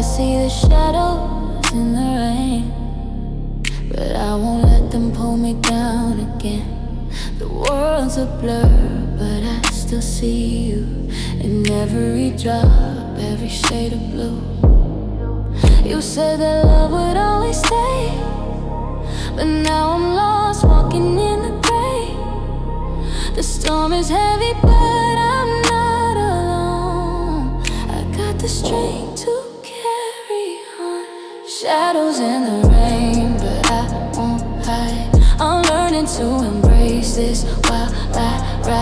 see the shadows in the rain, but I won't let them pull me down again. The world's a blur, but I still see you in every drop, every shade of blue. You said that love would always stay, but now I'm lost walking in the gray. The storm is heavy, but I'm not alone. I got the strength to carry on. Shadows in the rain, but I won't hide. I'm learning to embrace this while I